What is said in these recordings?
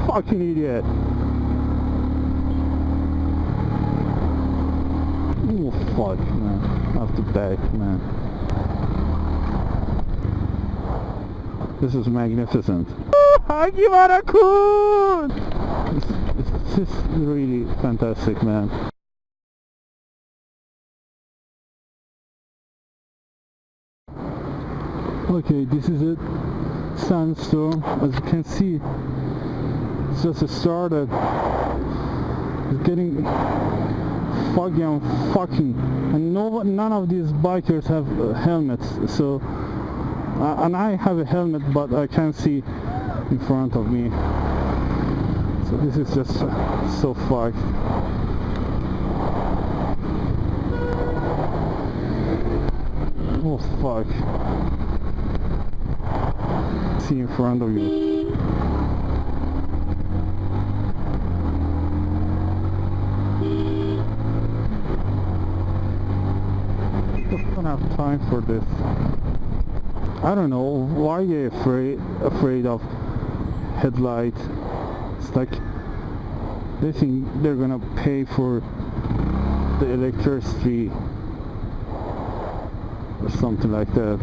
Fucking idiot. Oh fuck, man. I have to back, man. This is magnificent. This is really fantastic, man. Okay, this is a sandstorm. As you can see, it's just started. It's getting foggy and fucking, and none of these bikers have helmets. So, and I have a helmet, but I can't see in front of me. So this is just so fucked. Oh fuck. See in front of you. I don't have time for this. I don't know why they're afraid of headlight. It's like they think they're gonna pay for the electricity or something like that.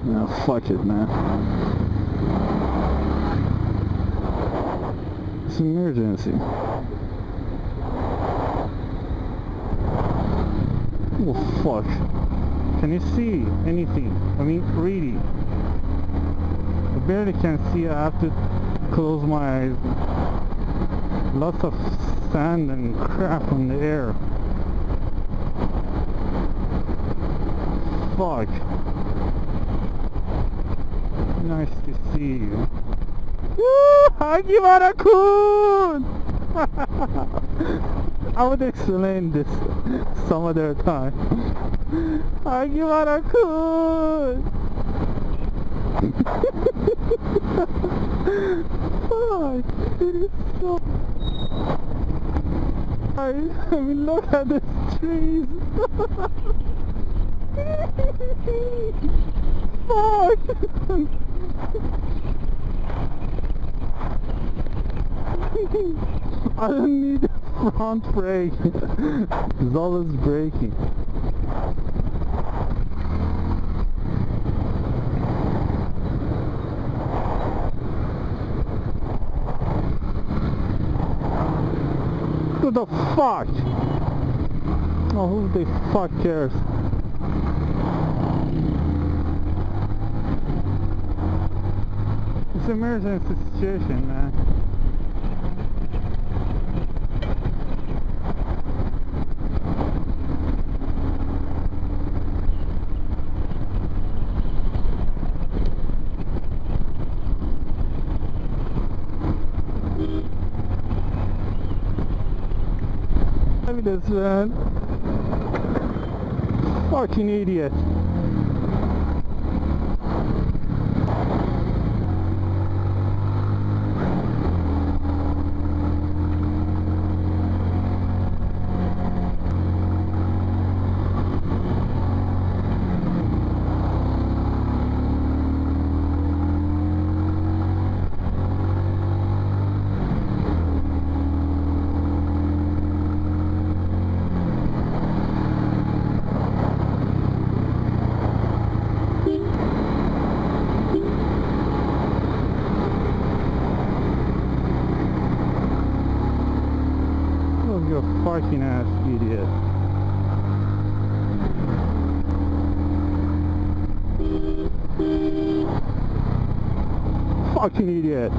No, fuck it, man. It's an emergency. Oh fuck. Can you see anything? I mean, really. I barely can see. I have to close my eyes. Lots of sand and crap in the air. Fuck. Nice to see you. Hagimarakun! I would explain this some other time. Hagimarakun! Fuck, it is so... I mean, look at the trees. Fuck! I don't need a front brake. It's always braking. What the fuck? Oh, who the fuck cares? It's an emergency situation, man. Look at this, man. Fucking idiot. You fucking ass idiot. Fucking idiot.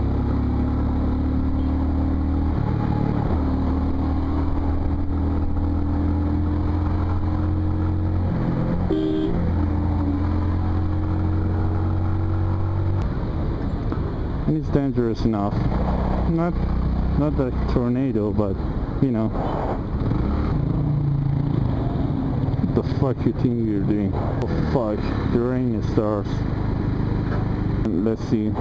And it's dangerous enough. Not a tornado, but you know. What the fuck you think you're doing? Oh fuck, the rain starts. Let's see.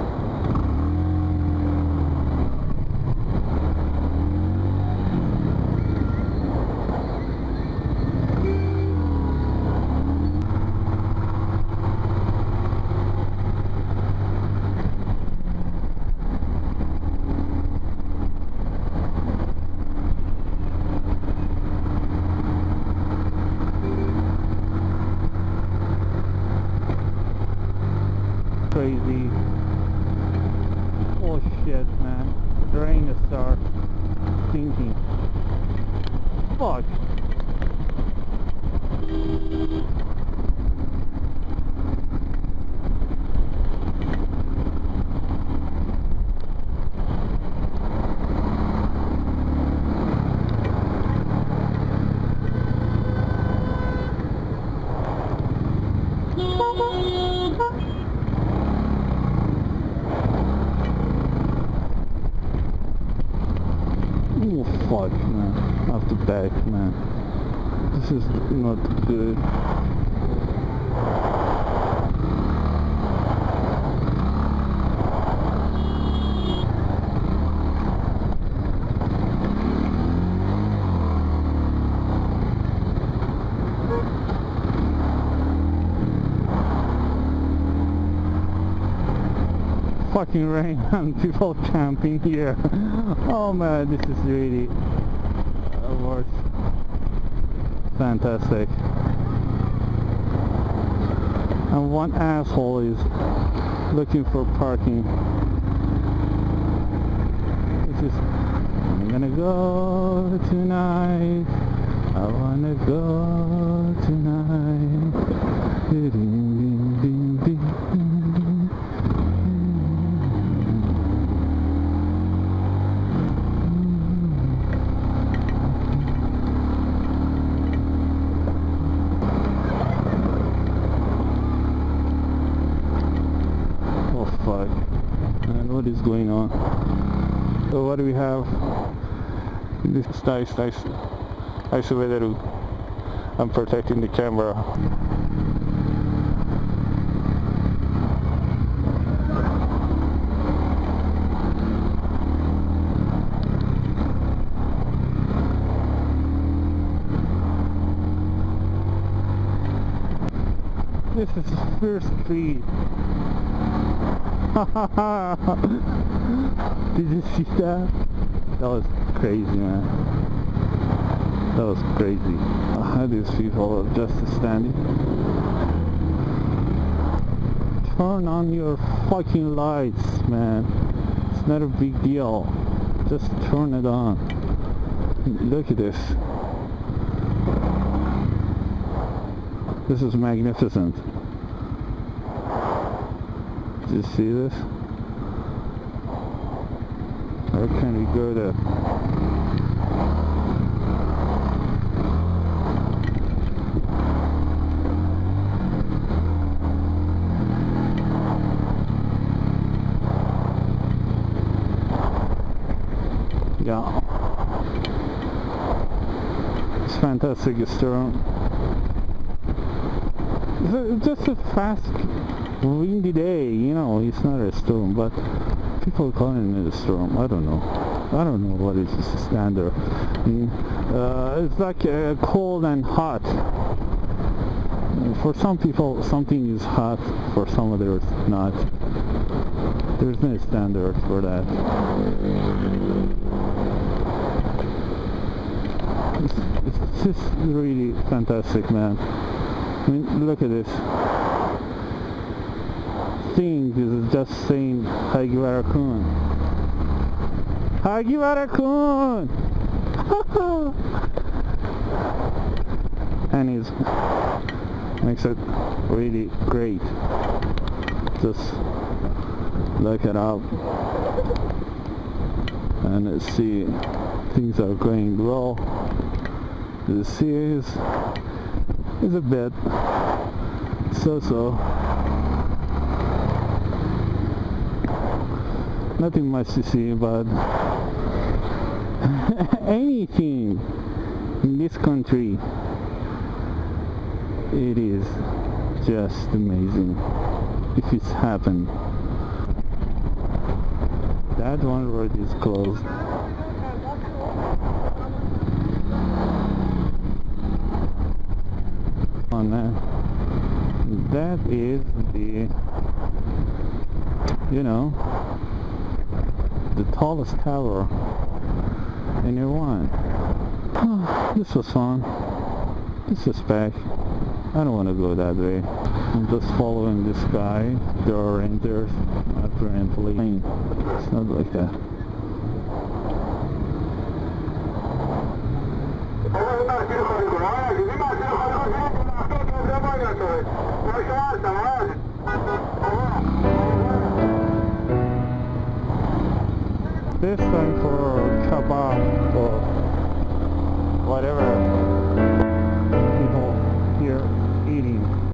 crazy. Oh shit, man. The rain is start sinking. Fuck. Oh fuck, man. Off the back, man. This is not good. Fucking rain and people camping here. Oh man, this is really worse. Fantastic. And one asshole is looking for parking. This is, I'm gonna go tonight. I wanna go tonight. Ding, ding, ding, ding. Fuck. And what is going on? So what do we have? This is nice weather. I'm protecting the camera. This is first speed. Did you see that? That was crazy, man. That was crazy. How these people are just standing. Turn on your fucking lights, man. It's not a big deal. Just turn it on. Look at this. This is magnificent. Do you see this? Where can we go there? Yeah. It's fantastic storm. It's just a fast windy day, you know, it's not a storm, but people calling it a storm. I don't know what is the standard. It's like cold and hot. For some people something is hot, for some others not. There's no standard for that. It's just really fantastic, man. I mean, look at this thing is just saying Hagiwara-kun. Hagiwara-kun! And it makes it really great. Just look it up and see things are going well. The sea is a bit so. Nothing much to see, but anything in this country, it is just amazing if it's happened. That one road is closed. Oh man, that is the, you know, the tallest tower in Iran. Oh, this was fun. This is back. I don't want to go that way. I'm just following this guy. There are rangers, apparently. It's not like that. This time for kebab or whatever.